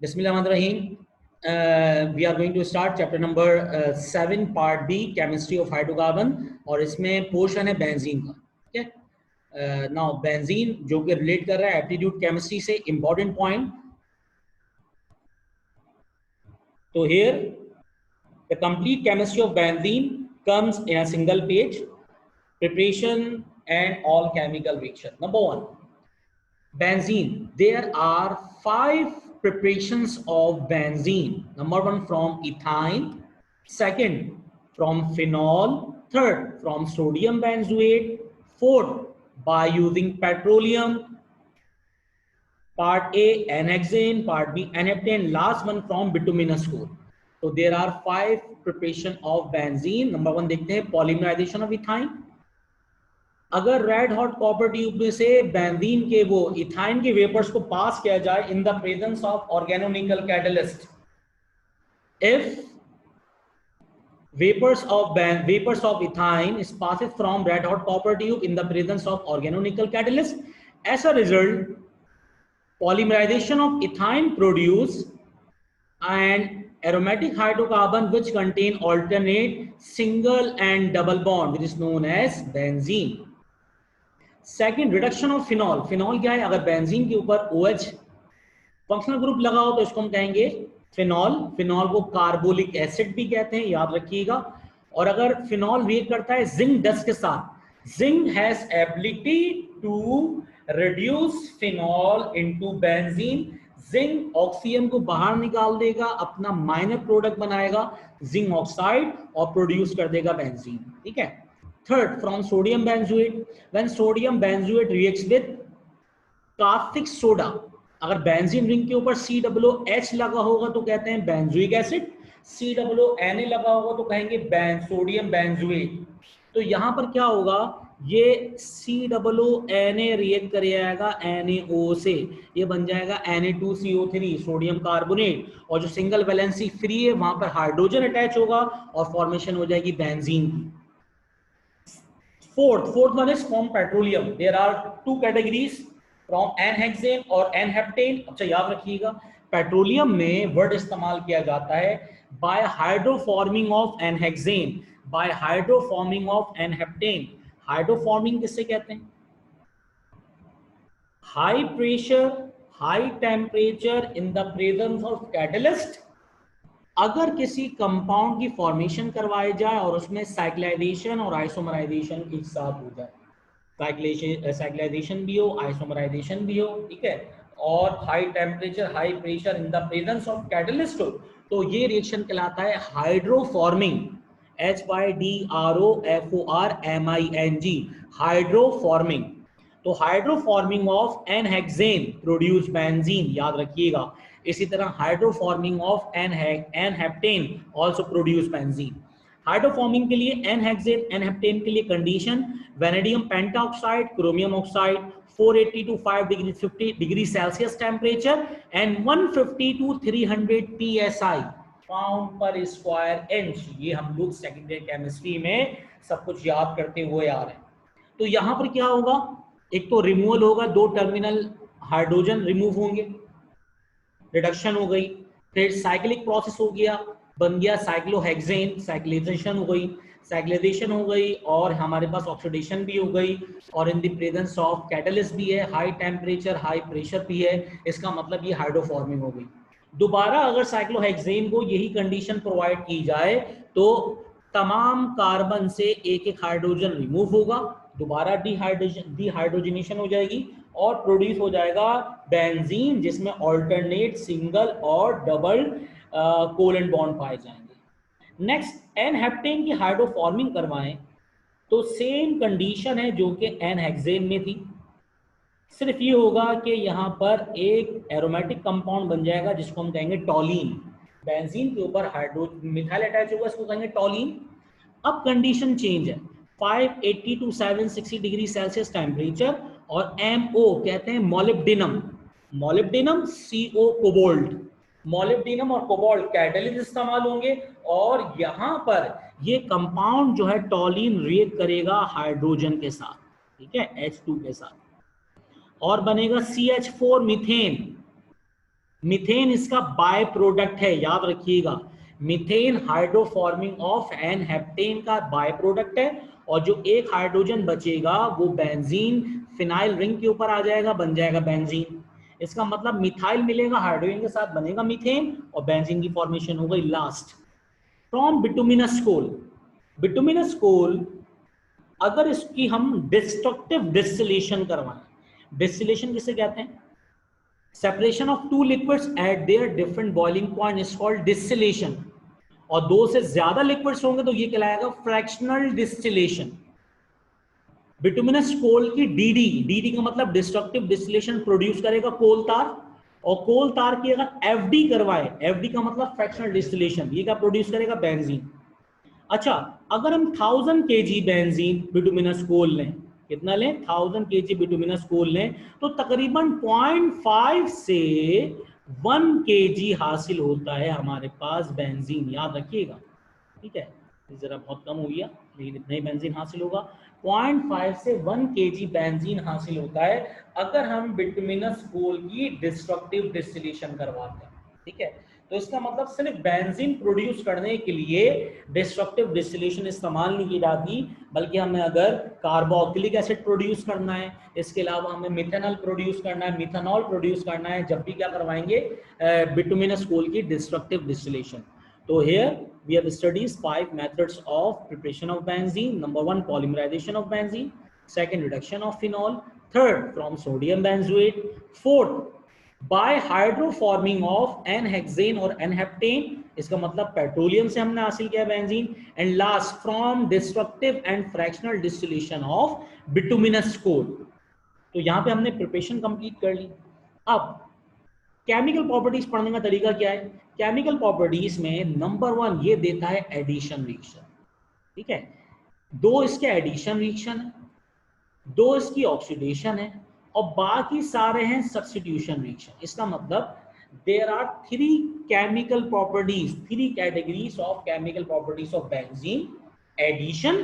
Bismillahirrahmanirrahim. We are going to start chapter number 7 part B chemistry of hydrocarbon और इसमें portion है benzene का. ठीक है. Now बेंजीन जो कि रिलेट कर रहा है एप्टीट्यूड केमिस्ट्री से, इंपॉर्टेंट पॉइंट. तो here the complete chemistry of benzene comes in a single page. Preparation and all chemical reaction. Number 1, benzene. There are 5 preparations of benzene. Number 1 from ethyne, second from phenol, third from sodium benzoate, fourth by using petroleum, part A n-hexane, part B n-heptane, last one from bituminous coal. So there are 5 preparation of benzene. Number 1 देखते हैं polymerization of ethyne. अगर red hot copper tube में से benzene के वो ethyne के vapours को pass किया जाए in the presence of organonickel catalyst, if vapors of ethine is passed from red hot copper tube in the presence of organonickel catalyst, as a result polymerization of ethine produce an aromatic hydrocarbon which contain alternate single and double bond, which is known as benzene. Second, reduction of phenol. Phenol क्या है? अगर benzene के ऊपर OH functional group लगा हो तो इसको हम कहेंगे फिनॉल. फिनॉल को कार्बोलिक एसिड भी कहते हैं, याद रखिएगा. और अगर फिनॉल रिएक्ट करता है जिंक डस्ट के साथ, zinc has ability to reduce phenol into benzene. Zinc oxygen को बाहर निकाल देगा, अपना माइनर प्रोडक्ट बनाएगा जिंक ऑक्साइड और प्रोड्यूस कर देगा बेंजीन. ठीक है. Third, from sodium benzoate. When sodium benzoate reacts with caustic soda, अगर बेंजीन रिंग के ऊपर COOH लगा होगा तो कहते हैं बेंजोइक एसिड, COONA लगा होगा तो कहेंगे सोडियम बेंजोएट. तो यहाँ पर क्या होगा? ये COONA रिएक्ट कर जाएगा NaO से, ये बन जाएगा Na2CO3 सोडियम कार्बोनेट, और जो सिंगल वैलेंसी फ्री है वहां पर हाइड्रोजन अटैच होगा और फॉर्मेशन हो जाएगी बेंजीन की. Fourth one is from petroleum. There are 2 categories from n-hexane और n-heptane. अच्छा याद रखिएगा, पेट्रोलियम में वर्ड इस्तेमाल किया जाता है by hydroforming of n-hexane, by hydroforming of n-heptane. हाइड्रोफॉर्मिंग किससे कहते हैं? High pressure, high temperature in the presence of catalyst. अगर किसी कंपाउंड की फॉर्मेशन करवाई जाए और उसमें साइक्लाइजेशन और आइसोमराइजेशन एक साथ हो जाए, साइक्लाइजेशन भी हो, आइसोमराइजेशन भी हो, ठीक है, और high temperature, high pressure in the presence of catalyst हो, तो ये रिएक्शन कहलाता है हाइड्रोफॉर्मिंग. HYDROFORMING, हाइड्रोफॉर्मिंग. तो हाइड्रोफॉर्मिंग ऑफ n-hexane प्रोड्यूस बेंजीन, याद रखिएगा. इसी तरह hydroforming of n-heptane also produce benzene. Hydroforming के लिए n-hexane, n-heptane के लिए condition vanadium pentoxide, chromium oxide, 480 to 550 degree Celsius temperature and 150 to 300 psi pound per square inch. ये हम लोग सेकेंडरी केमिस्ट्री में सब कुछ याद करते हुए आ रहे हैं. तो यहाँ पर क्या होगा? एक तो रिमूवल होगा, 2 टर्मिनल हाइड्रोजन रिमूव होंगे, रिडक्शन हो गई. फिर साइक्लिक प्रोसेस हो गया, बन गया साइक्लोहेक्सेन, साइक्लाइजेशन हो गई, साइक्लाइजेशन हो गई और हमारे पास ऑक्सीडेशन भी हो गई, और इन द प्रेजेंस ऑफ कैटलिस्ट भी है, हाई टेम्परेचर, हाई प्रेशर भी है. इसका मतलब ये हाइड्रोफॉर्मिंग हो गई. दोबारा अगर साइक्लोहेक्सेन को यही कंडीशन प्रोवाइड की जाए तो तमाम कार्बन से एक एक हाइड्रोजन रिमूव होगा, दोबारा डिहाइड्रोजनेशन हो जाएगी और प्रोड्यूस हो जाएगा बेंजीन, जिसमें ऑल्टरनेट सिंगल और डबल कोवेलेंट बॉन्ड पाए जाएंगे. नेक्स्ट, n-heptane की हाइड्रोफॉर्मिंग करवाएं तो सेम कंडीशन है जो कि n-hexane में थी, सिर्फ ये होगा कि यहाँ पर एक एरोमेटिक कंपाउंड बन जाएगा जिसको हम कहेंगे टॉलीन. बेंजीन के ऊपर मिथाइल अटैच होगा, इसको कहेंगे टॉलीन. अब कंडीशन चेंज है, 580 to 760 डिग्री सेल्सियस टेम्परेचर, और MO कहते हैं molybdenum. Molybdenum CO cobalt, molybdenum और कोबाल्ट कैटलिस्ट इस्तेमाल होंगे, और यहाँ पर ये कंपाउंड जो है टॉलीन रिएक्ट करेगा हाइड्रोजन के साथ, ठीक है, H2 के साथ, और बनेगा CH4 मीथेन. मीथेन इसका बाय प्रोडक्ट है, याद रखिएगा। मीथेन हाइड्रोफॉर्मिंग ऑफ एन हेप्टेन का बाय प्रोडक्ट है, और जो एक हाइड्रोजन बचेगा वो बेंजीन फिनाइल रिंग के ऊपर आ जाएगा, बन जाएगा बेंजीन। इसका मतलब मिथाइल मिलेगा हाइड्रोजन के साथ, बनेगा मीथेन, और बेंजीन की फॉर्मेशन हो गई last. From bituminous coal, bituminous coal अगर इसकी हम डिस्ट्रक्टिव डिस्टिलेशन करवाएं, डिस्टिलेशन किसे कहते हैं? Separation of two liquids eight their different boiling point is called distillation. और दो से ज्यादा लिक्विड्स होंगे तो ये कहलाएगा फ्रैक्शनल डिस्टिलेशन। बिटुमिनस कोल की डीडी, डीडी का मतलब डिस्ट्रक्टिव डिस्टिलेशन प्रोड्यूस करेगा कोल तार, और कोल तार की अगर एफडी करवाए, एफडी का मतलब फ्रैक्शनल डिस्टिलेशन, ये क्या प्रोड्यूस करेगा? बेंजीन। अच्छा, अगर हम 1000 kg बेंजीन बिटुमिनस कोल लें, कितना लें? 1000 kg बिटुमिनस कोल लें, तो तकरीबन 0.5 से 1 kg हासिल होता है हमारे पास बेंजीन, याद रखिएगा। ठीक है, जरा बहुत कम हो गया, लेकिन इतना ही बेंजीन हासिल होगा। 0.5 से 1 kg बेंजीन हासिल होता है अगर हम बिटुमिनस कोल की डिस्ट्रक्टिव डिस्टिलेशन करवाते हैं। ठीक है, तो इसका मतलब सिर्फ बेंजीन प्रोड्यूस करने के लिए डिस्ट्रक्टिव डिस्टिलेशन इस्तेमाल नहीं की जाती, बल्कि हमें अगर कार्बोक्सिलिक एसिड प्रोड्यूस करना है, इसके अलावा हमें मिथेनॉल प्रोड्यूस करना है, मिथेनॉल प्रोड्यूस करना है, जब भी क्या करवाएंगे? बिटुमिनस कोल की डिस्ट्रक्टिव डिस्टिलेशन। तो here we have studied 5 methods of preparation of benzene. Number 1, polymerization of benzene. Second, reduction of phenol. Third, from sodium benzoate. Fourth, by hydroforming of n-hexane और n-heptane. इसका मतलब पेट्रोलियम से हमने हासिल किया benzene. And last, from destructive and fractional distillation of bituminous coal. तो यहाँ पे हमने प्रिपरेशन कंप्लीट कर ली। अब केमिकल प्रॉपर्टीज पढ़ने का तरीका क्या है? केमिकल प्रॉपर्टीज में नंबर 1 ये देता है एडिशन रिएक्शन। ठीक है, 2 इसके एडिशन रिएक्शन है, 2 इसकी ऑक्सीडेशन है, और बाकी सारे हैं सब्स्टिट्यूशन रिएक्शन। इसका मतलब there are 3 chemical properties, 3 categories of chemical properties of benzene. Addition,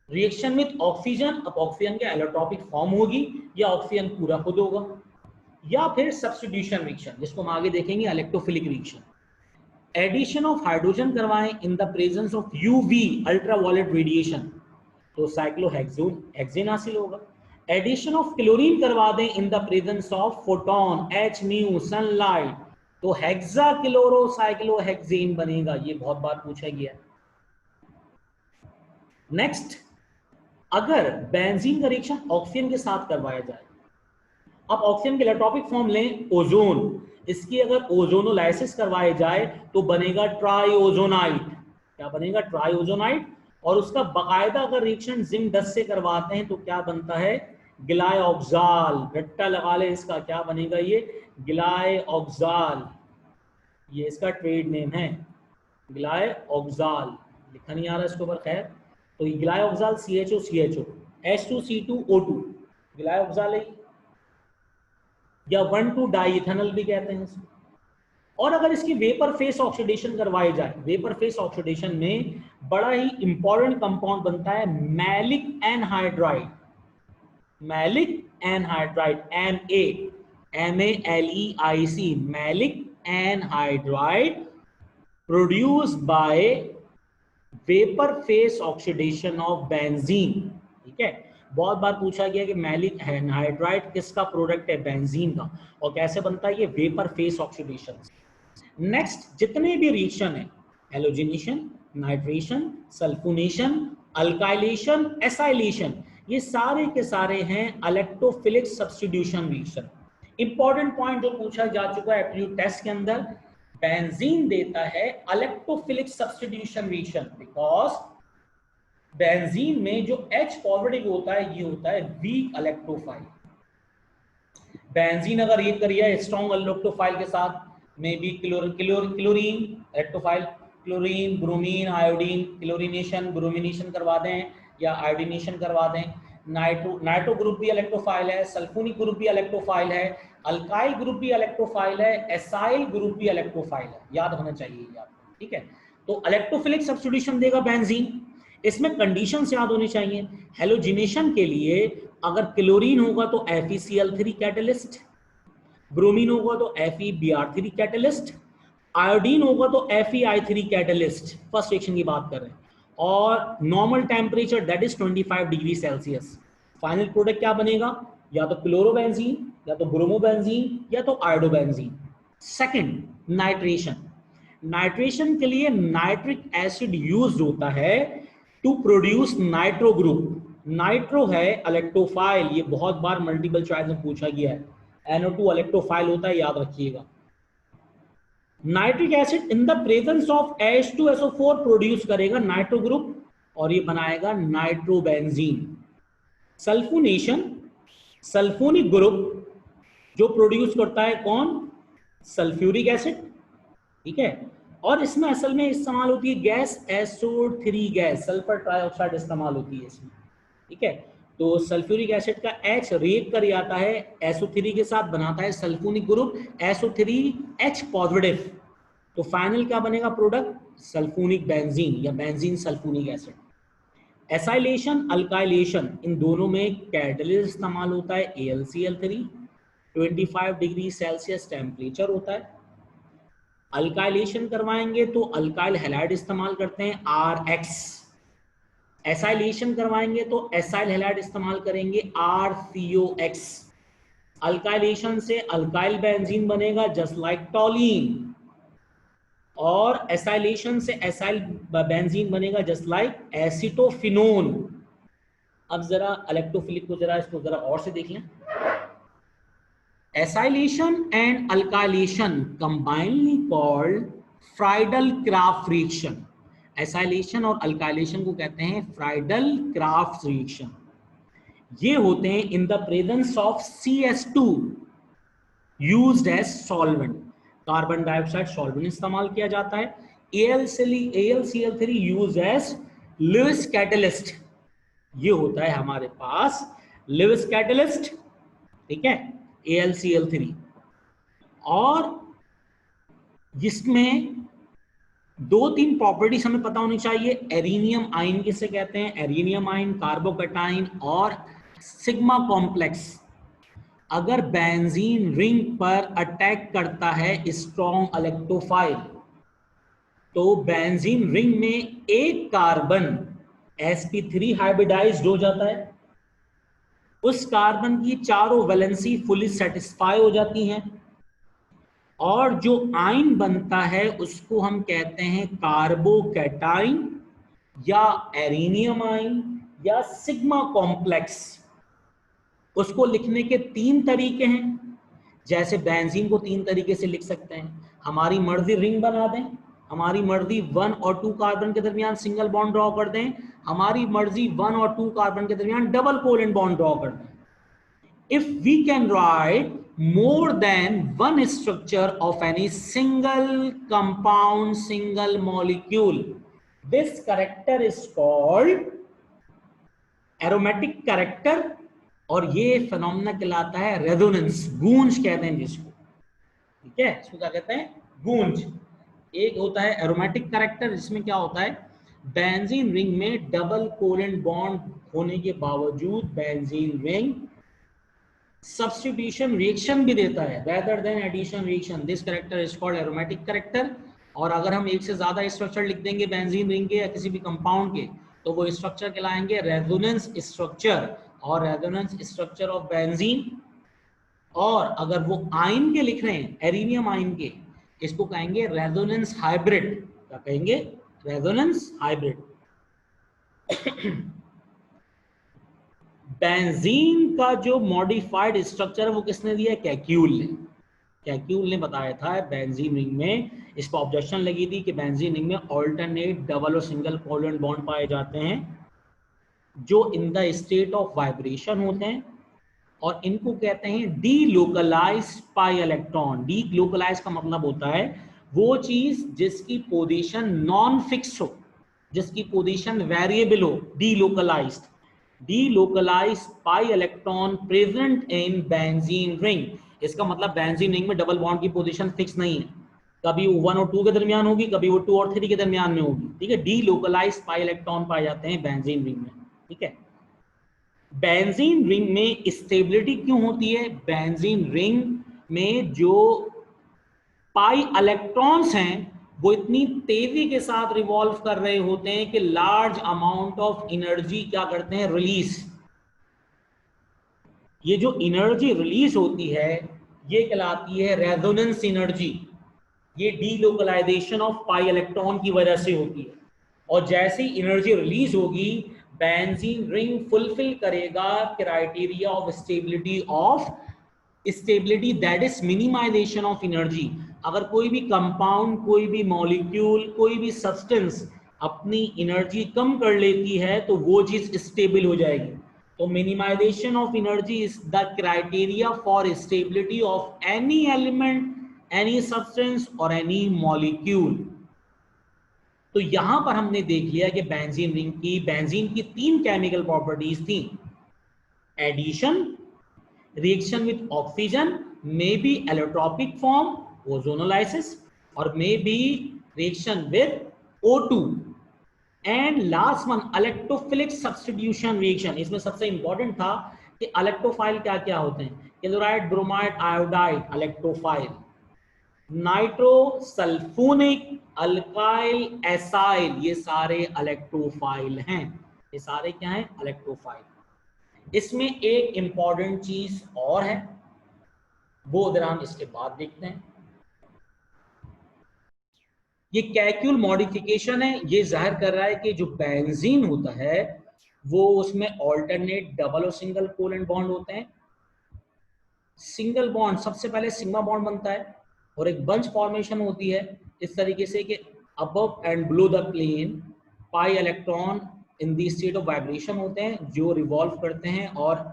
reaction with oxygen, अब ऑक्सीजन के एलोट्रॉपिक फॉर्म होगी या ऑक्सीजन पूरा खुद होगा, या फिर सब्स्टिट्यूशन रिएक्शन, जिसको हम आगे देखेंगे electrophilic reaction. Addition of hydrogen करवाएं in the presence of UV ultraviolet radiation, तो साइक्लोहेक्सेन हासिल होगा। एडिशन ऑफ क्लोरीन करवा दें in the presence of photon H new sunlight, तो हेक्साक्लोरोसाइक्लोहेक्सेन बनेगा। ये बहुत बार पूछा गया। नेक्स्ट, अगर बेंजीन का रिएक्शन ऑक्सीजन के साथ करवाया जाए, अब ऑक्सीजन के इलेक्ट्रॉपिक फॉर्म लें ओजोन, इसकी अगर ओजोनोलाइसिस करवाए जाए तो बनेगा ट्राइओजोनाइट। क्या बनेगा? ट्राइओजोनाइट। और उसका बाकायदा अगर रिएक्शन जिंक 10 से करवाते हैं तो क्या बनता है? गिलायऑक्साल। रट्टा लगा ले इसका, क्या बनेगा? ये गिलायऑक्साल, ये इसका ट्रेड नेम है, गिलायऑक्साल। लिखा नहीं आ रहा इसके ऊपर, खैर। तो गिलायऑक्साल CHO H2C2O2 गिलायऑक्साल है, या 1,2 डाइइथेनॉल भी कहते हैं इसको। और अगर इसकी वेपर फेस ऑक्सीडेशन करवाई जाए, वेपर फेस ऑक्सीडेशन में बड़ा ही इंपॉर्टेंट कंपाउंड बनता है maleic anhydride. Maleic anhydride, MALEIC, maleic anhydride produced by vapour phase oxidation of benzene. ठीक है, बहुत बार पूछा गया कि मैलिक एनहाइड्राइड किसका प्रोडक्ट है? बेंजीन का। और कैसे बनता है ये? Vapour phase oxidation. नेक्स्ट, जितने भी रिएक्शन है, halogenation, nitration, sulphonation, alkylation, acylation, ये सारे के सारे हैं electrophilic substitution reaction. Important point जो पूछा जा चुका है एप्टीट्यूड टेस्ट के अंदर, बेंजीन देता है electrophilic substitution reaction, because benzene में जो H पॉजिटिव होता है ये होता है वीक इलेक्ट्रोफाइल। बेंजीन अगर ये करिए स्ट्रॉन्ग इलेक्ट्रोफाइल के साथ, में भी chlorine electrophile, chlorine, bromine, iodine, chlorination, bromination करवा दें या आयोडीनेशन करवा दें। नाइट्रो ग्रुप भी इलेक्ट्रोफाइल है, सल्फोनिक ग्रुप भी इलेक्ट्रोफाइल है, अल्काइल ग्रुप भी इलेक्ट्रोफाइल है, एसाइल ग्रुप भी इलेक्ट्रोफाइल है, याद होना चाहिए ये आपको। ठीक है, तो इलेक्ट्रोफिलिक सब्स्टिट्यूशन देगा बेंजीन। इसमें कंडीशंस याद होनी चाहिए। हेलोजिनेशन के लिए अगर क्लोरीन होगा तो FeCl3 कैटलिस्ट, ब्रोमीन होगा तो FeBr3 कैटलिस्ट, आयोडीन होगा तो FeI3 कैटलिस्ट, फर्स्ट रिएक्शन की बात कर रहे हैं, और normal temperature that is 25 degree Celsius. Final product क्या बनेगा, या तो क्लोरोबेंजीन, या तो ब्रोमोबेंजीन, या तो आयोडोबेंजीन। Second, nitration. नाइट्रेशन के लिए नाइट्रिक एसिड यूज होता है to produce nitro group. Nitro है इलेक्ट्रोफाइल, ये बहुत बार मल्टीपल चॉइस में पूछा गया है, NO2 इलेक्ट्रोफाइल होता है, याद रखिएगा। Nitric acid in the presence of H2SO4 produce करेगा नाइट्रो ग्रुप और ये बनाएगा नाइट्रोबेंजीन। सल्फोनेशन, सल्फोनिक ग्रुप जो प्रोड्यूस करता है कौन, सल्फ्यूरिक एसिड, ठीक है। और इसमें असल में इस्तेमाल होती है gas SO3 gas, sulphur trioxide इस्तेमाल होती है इसमें, ठीक है। तो सल्फ्यूरिक एसिड का H रिएक्ट कर जाता है SO3 के साथ, बनाता है सल्फोनिक ग्रुप SO3H पॉजिटिव। तो फाइनल क्या बनेगा प्रोडक्ट, सल्फोनिक बेंजीन या benzene sulphonic acid. Acylation, alkylation, इन दोनों में कैटलिस्ट इस्तेमाल होता है AlCl3, 25 डिग्री सेल्सियस टेम्परेचर होता है। अल्काइलेशन करवाएंगे तो अल्काइल हैलाइड इस्तेमाल करते हैं RX। एसाइलेशन करवाएंगे तो एसाइल हैलाइड इस्तेमाल करेंगे RCOX। अल्काइलेशन से अल्काइल बेंजीन बनेगा जस्ट लाइक टॉलीन, और एसाइलेशन से एसाइल बेंजीन बनेगा जस्ट लाइक एसिटोफिनोन। अब जरा इलेक्ट्रोफिलिक को जरा इसको जरा और से देख लें। Acylation and alkylation combinedly called Friedel-Crafts reaction। Acylation और alkylation को कहते हैं Friedel-Crafts reaction। ये होते हैं in the presence of CS2 used as solvent। Carbon dioxide solvent इस्तेमाल किया जाता है। AlCl3 used as Lewis catalyst। ये होता है हमारे पास Lewis catalyst, ठीक है, AlCl3। और जिसमें दो तीन प्रॉपर्टीज हमें पता होनी चाहिए। एरिनियम आइन किसे कहते हैं, एरिनियम आइन, कार्बोकैटाइन और सिग्मा कॉम्प्लेक्स। अगर बेंजीन रिंग पर अटैक करता है स्ट्रॉन्ग इलेक्ट्रोफाइल, तो बेंजीन रिंग में एक कार्बन sp3 हाइब्रिडाइज्ड हो जाता है, उस कार्बन की चारों वैलेंसी फुली सेटिस्फाई हो जाती हैं, और जो आयन बनता है उसको हम कहते हैं कार्बोकैटाइन या एरिनियम आयन या सिग्मा कॉम्प्लेक्स। उसको लिखने के तीन तरीके हैं, जैसे बेंजीन को तीन तरीके से लिख सकते हैं। हमारी मर्जी रिंग बना दें, हमारी मर्जी 1 और 2 कार्बन के दरमियान सिंगल बॉन्ड ड्रॉ कर दें, हमारी मर्जी 1 और 2 कार्बन के दरमियान डबल कोवेलेंट बॉन्ड ड्रॉ कर दें। If we can write more than one structure of any single compound, single molecule, this character is called aromatic character, और ये फिनोमेना कहलाता है रेजोनेंस, गूंज कहते हैं जिसको, ठीक है, इसको क्या कहते हैं, गूंज। एक होता है एरोमेटिक कैरेक्टर, जिसमें क्या होता है, बेंजीन रिंग में डबल कोवेलेंट बॉन्ड होने के बावजूद बेंजीन रिंग सब्स्टिट्यूशन रिएक्शन भी देता है rather than addition reaction। this character is called aromatic character। और अगर हम एक से ज्यादा स्ट्रक्चर लिख देंगे बेंजीन रिंग के या किसी भी कंपाउंड के, तो वो स्ट्रक्चर कहलाएंगे रेजोनेंस स्ट्रक्चर, और रेजोनेंस स्ट्रक्चर ऑफ बेंजीन। और अगर वो आयन के लिख रहे हैं, एरिनियम आयन के, इसको कहेंगे रेजोनेंस हाइब्रिड। क्या कहेंगे, रेजोनेंस हाइब्रिड। बेंजीन का जो मॉडिफाइड स्ट्रक्चर है वो किसने दिया, कैक्यूल ने। कैक्यूल ने बताया था बेंजीन रिंग में, इस पर ऑब्जेक्शन लगी थी कि बेंजीन रिंग में ऑल्टरनेट डबल और सिंगल कोवेलेंट बॉन्ड पाए जाते हैं जो in the state of vibration होते हैं, और इनको कहते हैं डीलोकलाइज्ड पाई इलेक्ट्रॉन। डीलोकलाइज का मतलब होता है वो चीज जिसकी पोजीशन नॉन फिक्स हो, जिसकी पोजीशन वेरिएबल हो, delocalised. Delocalized pi electron present in benzene ring। इसका मतलब बेंजीन रिंग में डबल बॉन्ड की पोजीशन फिक्स नहीं है, कभी वो 1 और 2 के दरमियान होगी, कभी वो 2 और 3 के दरमियान में होगी, ठीक है। Delocalized pi electron पाए जाते हैं बेंजीन रिंग में, ठीक है। बेंजीन रिंग में स्टेबिलिटी क्यों होती है, बेंजीन रिंग में जो पाई इलेक्ट्रॉन्स हैं वो इतनी तेजी के साथ रिवॉल्व कर रहे होते हैं कि लार्ज अमाउंट ऑफ एनर्जी क्या करते हैं, रिलीज। ये जो एनर्जी रिलीज होती है ये कहलाती है रेजोनेंस एनर्जी। ये डीलोकलाइजेशन ऑफ पाई इलेक्ट्रॉन की वजह से होती है। और जैसी एनर्जी रिलीज होगी बेंजीन रिंग फुलफिल करेगा criteria of stability that is minimisation of energy. अगर कोई भी कंपाउंड, कोई भी मॉलिक्यूल, कोई भी सब्सटेंस अपनी एनर्जी कम कर लेती है तो वो चीज स्टेबल हो जाएगी। तो minimisation of energy is the criteria for stability of any element, any substance और एनी मॉलिक्यूल। तो यहां पर हमने देख लिया कि बेंजीन की 3 केमिकल प्रॉपर्टीज थी। Addition, reaction with oxygen, may be allotropic form ozonolysis, और may be reaction with O2, and last one electrophilic substitution reaction. इसमें सबसे इंपॉर्टेंट था कि इलेक्ट्रोफाइल क्या क्या होते हैं, chloride, bromide, iodide electrophile, nitro sulphonic, alkyl, acyl, ये सारे इलेक्ट्रोफाइल हैं। ये सारे क्या हैं, इलेक्ट्रोफाइल। इसमें एक इंपॉर्टेंट चीज और है, वो अगर हम इसके बाद देखते हैं। ये कैक्यूल मॉडिफिकेशन है, ये जाहिर कर रहा है कि जो बेंजीन होता है वो उसमें ऑल्टरनेट डबल और सिंगल कोवेलेंट बॉन्ड होते हैं। सिंगल बॉन्ड सबसे पहले सिग्मा बॉन्ड बनता है और एक बंच फॉर्मेशन होती है इस तरीके से कि above and below the plane pi electron in the state of vibration होते हैं जो रिवॉल्व करते हैं और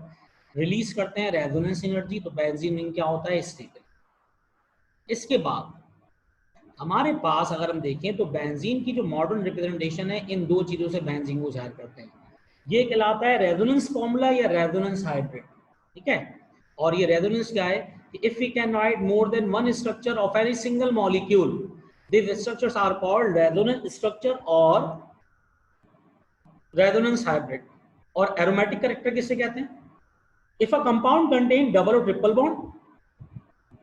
रिलीज करते हैं रेजोनेंस एनर्जी। तो बेंजीन रिंग क्या होता है, स्टेबल। इसके बाद हमारे पास अगर हम देखें तो बेंजीन की जो मॉडर्न रिप्रेजेंटेशन है, इन 2 चीजों से बेंजीन को जाहिर करते हैं। ये कहलाता है रेजोनेंस फॉर्मूला या रेजोनेंस हाइब्रिड, ठीक है। और ये रेजोनेंस क्या है, if we can write more than one structure of any single molecule, these structures are called resonance structure or resonance hybrid। और aromatic character किससे कहते हैं, if a compound contain double or triple bond,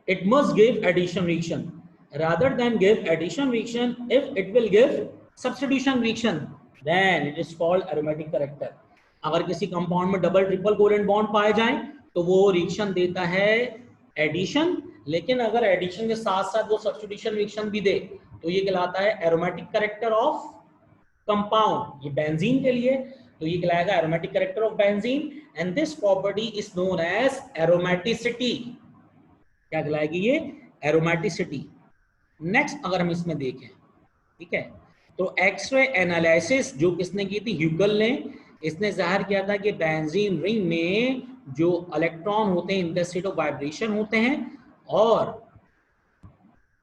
it must give addition reaction rather than give addition reaction. If it will give substitution reaction, then it is called aromatic character। अगर किसी compound में double triple covalent bond पाए जाएं तो वो reaction देता है addition, लेकिन अगर एडिशन के साथ साथ वो सब्स्टिट्यूशन रिएक्शन भी दे तो ये कहलाता है एरोमेटिक कैरेक्टर ऑफ कंपाउंड। ये बेंजीन के लिए तो ये कहलाएगा aromatic character of benzene, and this property is known as aromaticity. क्या कहलाएगी ये, एरोमेटिसिटी। नेक्स्ट अगर हम इसमें देखें, ठीक है, तो एक्सरे एनालिसिस जो किसने की थी, ह्यूगल ने। इसने जाहिर किया था कि बेंजीन रिंग में जो इलेक्ट्रॉन होते हैं in the state of vibration होते हैं और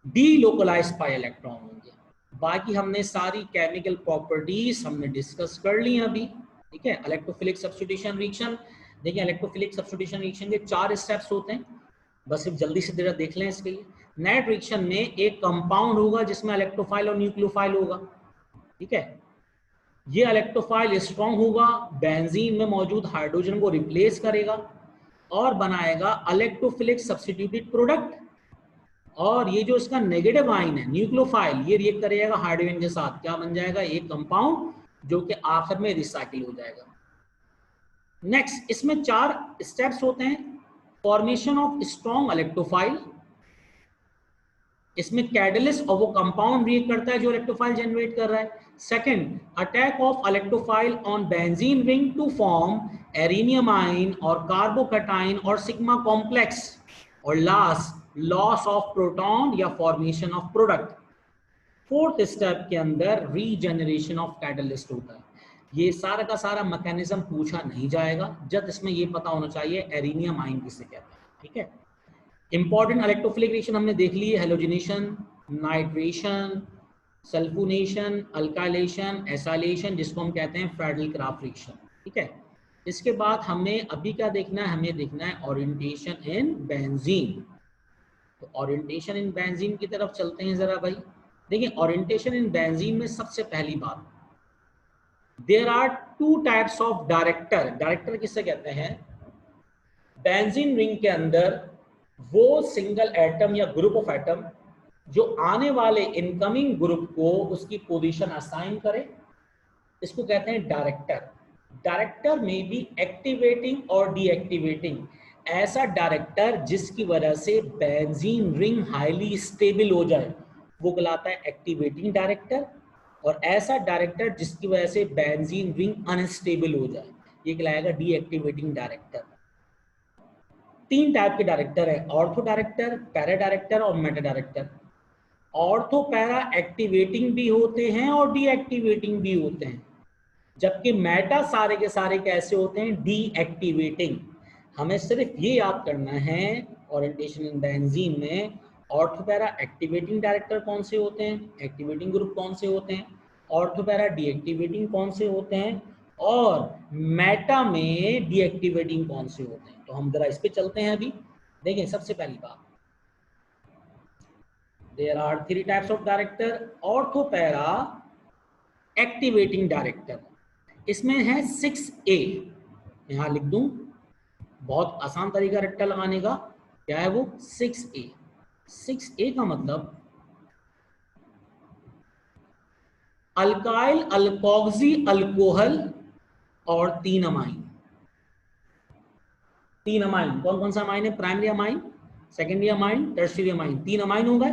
डीलोकलाइज पाई इलेक्ट्रॉन होंगे। बाकी हमने सारी केमिकल प्रॉपर्टीज हमने डिस्कस कर ली अभी, ठीक है। इलेक्ट्रोफिलिक सब्स्टिट्यूशन रिएक्शन, देखिए इलेक्ट्रोफिलिक सब्स्टिट्यूशन रिएक्शन के 4 स्टेप्स होते हैं, बस सिर्फ जल्दी से जरा देख लें इसके लिए। नेट रिएक्शन में एक कंपाउंड होगा जिसमें इलेक्ट्रोफाइल और न्यूक्लियोफाइल होगा, ठीक है। ये इलेक्ट्रोफाइल स्ट्रॉन्ग होगा, बेंजीन में मौजूद हाइड्रोजन को रिप्लेस करेगा और बनाएगा इलेक्ट्रोफिलिक सब्स्टिट्यूटेड प्रोडक्ट। और ये जो इसका नेगेटिव आयन है न्यूक्लियोफाइल, ये रिएक्ट करेगा हाइड्रोजन के साथ, क्या बन जाएगा, एक कंपाउंड जो कि आखिर में रिसाइकिल हो जाएगा। नेक्स्ट इसमें 4 स्टेप्स होते हैं। फॉर्मेशन ऑफ स्ट्रॉन्ग इलेक्ट्रोफाइल, इसमें कैटलिस्ट और वो कंपाउंड रिएक्ट करता है जो इलेक्ट्रोफाइल जनरेट कर रहा है। Second, attack of electrophile on benzene ring to form arenium ion और कार्बोकैटायन और सिग्मा कॉम्प्लेक्स। और लास्ट, लॉस ऑफ प्रोटॉन या formation of product. Fourth step के अंदर रीजनरेशन ऑफ कैटलिस्ट होता है। ये सारा का सारा मैकेनिज्म पूछा नहीं जाएगा, जब इसमें ये पता होना चाहिए एरिनियम आयन किसे कहते हैं, ठीक है। इंपॉर्टेंट इलेक्ट्रोफिलिक रिएक्शन हमने देख ली है, halogenation, nitration, sulphonation, alkylation, acylation, जिसको हम कहते हैं फ्रेडल क्राफ्ट रिएक्शन, ठीक है। इसके बाद हमें अभी क्या देखना है, हमें देखना है ओरिएंटेशन इन बेंजीन। तो ओरिएंटेशन इन बेंजीन की तरफ चलते हैं जरा भाई। देखिए ओरिएंटेशन इन बेंजीन में सबसे पहली बात, there are 2 types of director. Director किससे कहते हैं, बेंजीन रिंग के अंदर वो सिंगल एटम या ग्रुप ऑफ एटम जो आने वाले इनकमिंग ग्रुप को उसकी पोजीशन असाइन करे, इसको कहते हैं डायरेक्टर। डायरेक्टर में भी एक्टिवेटिंग और डीएक्टिवेटिंग। ऐसा डायरेक्टर जिसकी वजह से बेंजीन रिंग हाईली स्टेबल हो जाए वो कहलाता है एक्टिवेटिंग डायरेक्टर, और ऐसा डायरेक्टर जिसकी वजह से बेंजीन रिंग अनस्टेबल हो जाए ये कहलाएगा डीएक्टिवेटिंग डायरेक्टर। 3 टाइप के डायरेक्टर है, ऑर्थो डायरेक्टर, पैरा डायरेक्टर और Meta director. Ortho para activating भी होते हैं और डीएक्टिवेटिंग भी होते हैं, जबकि मेटा सारे के सारे कैसे होते हैं, डीएक्टिवेटिंग। हमें सिर्फ ये याद करना है ओरिएंटेशन इन बेंजीन में ऑर्थोपैरा एक्टिवेटिंग डायरेक्टर कौन से होते हैं, एक्टिवेटिंग ग्रुप कौन से होते हैं, ऑर्थोपैरा डीएक्टिवेटिंग कौन से होते हैं, और मेटा में डीएक्टिवेटिंग कौन से होते हैं। तो हम जरा इस पे चलते हैं अभी। देखें, सबसे पहली बात, there are 3 types of director. Ortho para activating director, इसमें है 6A, यहां लिख दूं, बहुत आसान तरीका रट्टा लगाने का। क्या है वो, 6A। 6A का मतलब अल्काइल अल्कोक्सी अल्कोहल और 3 अमाइन। 3 अमाइन कौन कौन सा अमाइन है, primary amine, secondary amine, tertiary amine, 3 amine हो गए,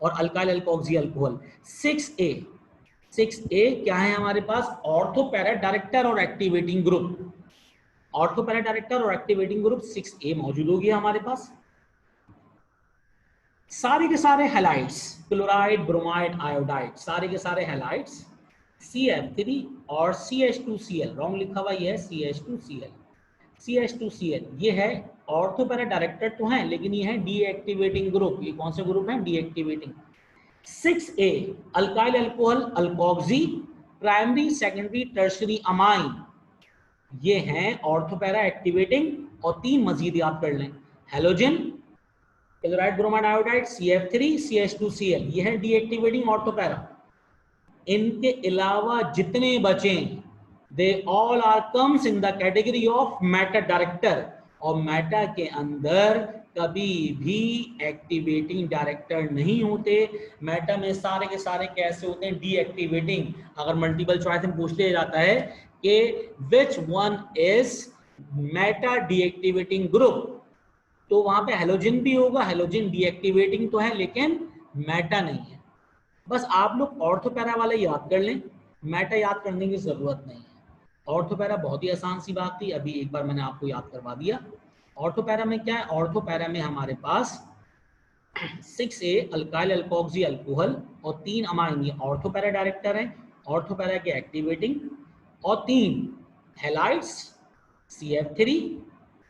और alkyl alkoxy alcohol. 6A, 6A क्या है हमारे पास, ऑर्थोपैरा डायरेक्टर और एक्टिवेटिंग ग्रुप। ऑर्थोपैरा डायरेक्टर और एक्टिवेटिंग ग्रुप 6A मौजूद होगी हमारे पास। सारे के सारे हैलाइड्स, क्लोराइड, ब्रोमाइड, आयोडाइड, सारे के सारे हैलाइड्स CF3 और CH2Cl, रॉन्ग लिखा हुआ ये है CH2Cl। CH2Cl ये है ऑर्थोपैरा डायरेक्टर तो है, लेकिन ये है डीएक्टिवेटिंग ग्रुप। ये कौन से ग्रुप है, deactivating. 6A alkyl alcohol alkoxy, primary secondary tertiary amine, ये हैं ऑर्थोपैरा एक्टिवेटिंग। और 3 मजीद याद कर लें, halogen, chloride, bromide, iodide, CF3, CH2Cl, ये है डीएक्टिवेटिंग ऑर्थोपैरा। इनके अलावा जितने बचें they all are comes in the category of meta director, और मेटा के अंदर कभी भी एक्टिवेटिंग डायरेक्टर नहीं होते। मेटा में सारे के सारे कैसे होते हैं, डीएक्टिवेटिंग। अगर मल्टीपल चॉइस में पूछ लिया जाता है कि which one is Meta deactivating group, तो वहां पे हेलोजन भी होगा, हेलोजन डीएक्टिवेटिंग तो है लेकिन मेटा नहीं है। बस आप लोग ऑर्थोपैरा वाले याद कर लें, मेटा याद करने की जरूरत नहीं है। ऑर्थोपैरा बहुत ही आसान सी बात थी, अभी एक बार मैंने आपको याद करवा दिया। ऑर्थोपैरा में क्या है, ऑर्थोपैरा में हमारे पास 6A अल्काइल अल्कोक्सी अल्कोहल और 3 अमाइन, ये ऑर्थोपैरा डायरेक्टर है, ऑर्थोपैरा के एक्टिवेटिंग, और 3 हैलाइड्स CF3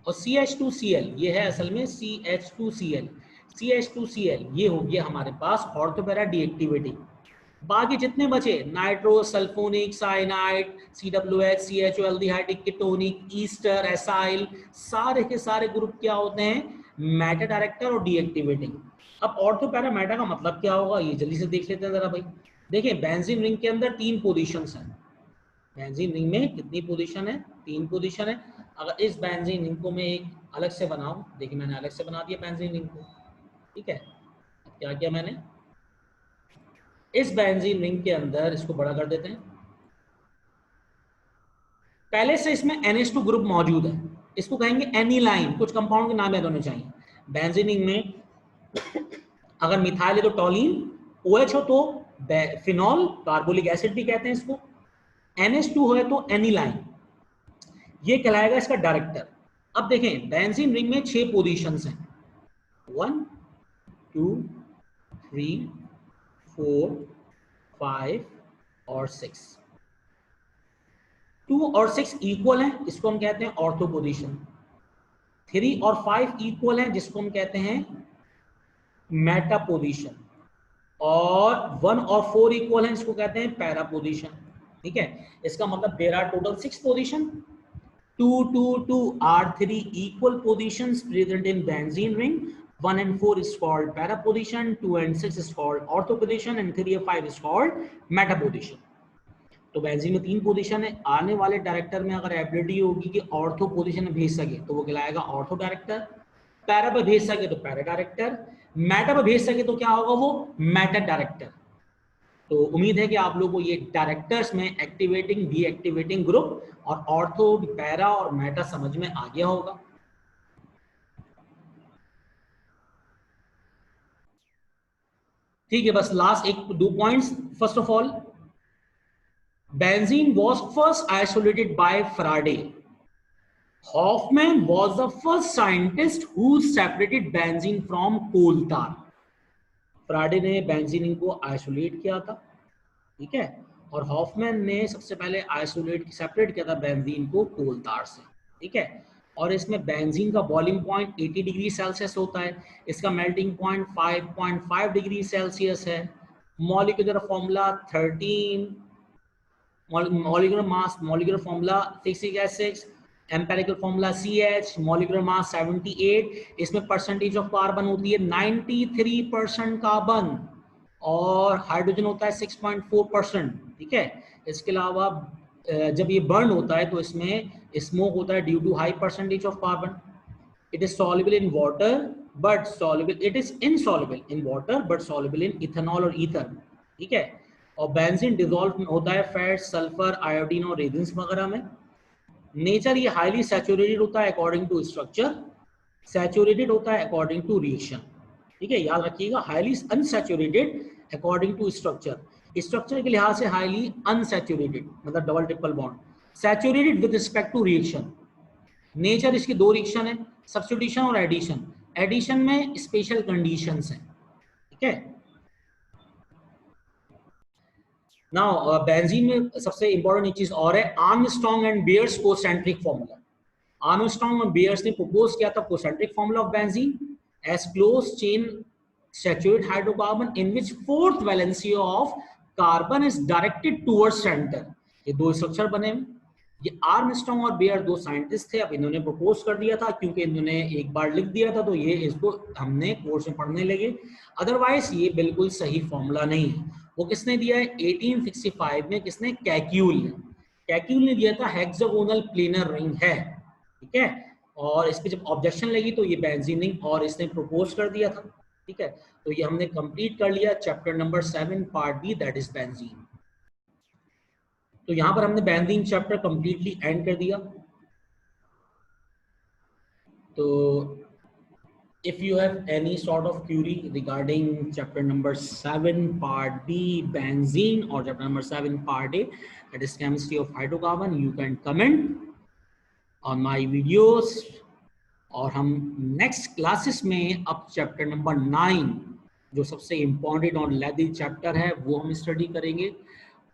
और CH2Cl, ये है असल में CH2Cl। CH2Cl ये हो गया हमारे पास ऑर्थोपैरा डीएक्टिवेटिंग। बाकी जितने बचे, nitro, sulphonic, cyanide, CWH, CHO, aldehydic, ketonic, Easter, acyl, सारे के सारे ग्रुप क्या होते हैं, मेटा डायरेक्टर और डीएक्टिवेटिंग। अब ऑर्थोपैरा मेटा का मतलब क्या होगा, ये जल्दी से देख लेते हैं जरा भाई। देखिए, बेंजीन रिंग के अंदर 3 पोजीशंस हैं। बेंजीन रिंग में कितनी पोजीशन है, 3 पोजीशन है। अगर इस बेंजीन रिंग को मैं एक अलग से बनाऊं, देखिए मैंने अलग से बना दिया बेंजीन रिंग को, ठीक है। क्या किया मैंने, इस बेंजीन रिंग के अंदर इसको बड़ा कर देते हैं। पहले से इसमें NH2 ग्रुप मौजूद है, इसको कहेंगे एनिलाइन, कुछ कंपाउंड के नाम याद होने चाहिए। बेंजीन रिंग में अगर मिथाइल है तो टॉलिन, OH हो तो फिनॉल, कार्बोलिक एसिड भी कहते हैं इसको, NH2 है तो एनिलाइन, ये कहलाएगा इसका डायरेक्टर। अब देखें, बेंजीन रिंग में 6 पोजीशंस हैं, 1 2 3 4 5 और 6। 2 और 6 इक्वल हैं, इसको हम कहते हैं ऑर्थो पोजीशन। 3 और 5 इक्वल हैं, जिसको हम कहते हैं मेटा पोजीशन। और 1 और 4 इक्वल हैं, इसको कहते हैं पैरा पोजीशन। ठीक है, इसका मतलब there are total 6 position. 2 2 2 are 3 equal positions present in benzene ring. 1 and 4 is called para position, 2 and 6 is called ortho position, and 3 and 5 is called meta position. तो बेंजीन में 3 पोजीशन है। आने वाले director में अगर एबिलिटी होगी कि ortho position में भेज सके तो वो कहलाएगा ऑर्थो डायरेक्टर। पैरा पे भेज सके तो पैरा डायरेक्टर, मैटर पे भेज सके तो क्या होगा वो मैटर डायरेक्टर। तो उम्मीद है कि आप लोगों को ये डायरेक्टर्स में एक्टिवेटिंग डीएक्टिवेटिंग ग्रुप और ऑर्थो पैरा और मैटर समझ में आ गया होगा। ठीक है, बस लास्ट एक दो points. First of all, benzene was first isolated by Faraday. Hoffman was the first scientist who separated benzene from coal tar. Faraday ने बेंजीन को आइसोलेट किया था, ठीक है, और हॉफमैन ने सबसे पहले सेपरेट किया था बेंजीन को कोल तार से, ठीक है। और इसमें बेंजीन का बॉइलिंग पॉइंट 80 डिग्री सेल्सियस होता है, इसका मेल्टिंग पॉइंट 5.5 डिग्री सेल्सियस है। Molecular formula 13, molecular mass, molecular formula 6 empirical formula CH, molecular mass 78, इसमें परसेंटेज ऑफ कार्बन होती है 93% कार्बन और हाइड्रोजन होता है 6.4%, ठीक है। इसके अलावा जब ये बर्न होता है तो इसमें स्मोक होता है due to high percentage of carbon. It is soluble in water but soluble, it is insoluble in water but soluble in ethanol और ईथर, ठीक है। और बेंजीन डिसॉल्व होता है फैट, सल्फर, आयोडीन और रेजिन्स वगैरह में। नेचर ये हाईली सैचुरेटेड होता है अकॉर्डिंग टू स्ट्रक्चर, सैचुरेटेड होता है अकॉर्डिंग टू रिएक्शन, ठीक है, याद रखिएगा। Highly unsaturated according to structure, structure के लिहाज से हाईली अनसैचुरेटेड मतलब double triple bond, saturated with respect to reaction. Nature इसकी दो रिएक्शन है, सब्स्टिट्यूशन और एडिशन। एडिशन में स्पेशल कंडीशंस हैं, ठीक है। नाउ बेंजीन में सबसे इंपॉर्टेंट एक चीज और है, Armstrong and Beers concentric formula. Armstrong और बियर्स ने प्रपोज किया था concentric formula of benzene as close chain saturated hydrocarbon in which fourth valency of carbon is directed towards center। ये दो स्ट्रक्चर बने। ये आर्मस्ट्रांग और बेयर दो साइंटिस्ट थे, अब इन्होंने प्रपोज कर दिया था क्योंकि इन्होंने एक बार लिख दिया था तो ये इसको हमने कोर्स में पढ़ने लगे, अदरवाइज ये बिल्कुल सही फॉर्मूला नहीं है। वो किसने दिया है 1865 में, किसने, कैक्यूल ने। कैक्यूल ने दिया था हेक्सागोनल प्लेनर रिंग है, ठीक है। और इस पे जब ऑब्जेक्शन लगी तो ये बेंजीन रिंग और इसने प्रपोज कर दिया था, ठीक है। तो ये हमने कंप्लीट कर लिया chapter number 7 part B, that is benzene. तो यहां पर हमने बेंजीन चैप्टर कंप्लीटली एंड कर दिया। तो if you have any sort of query regarding chapter number 7 part B benzene or chapter number 7 part A, that is chemistry of hydrocarbon, you can comment on my videos। और हम next classes में अब chapter number 9 जो सबसे important और लेदी chapter है वो हम स्टडी करेंगे।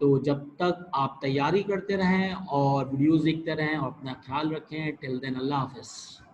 तो जब तक आप तैयारी करते रहें और वीडियोस देखते रहें और अपना ख्याल रखें। टिल देन अल्लाह हाफिज़।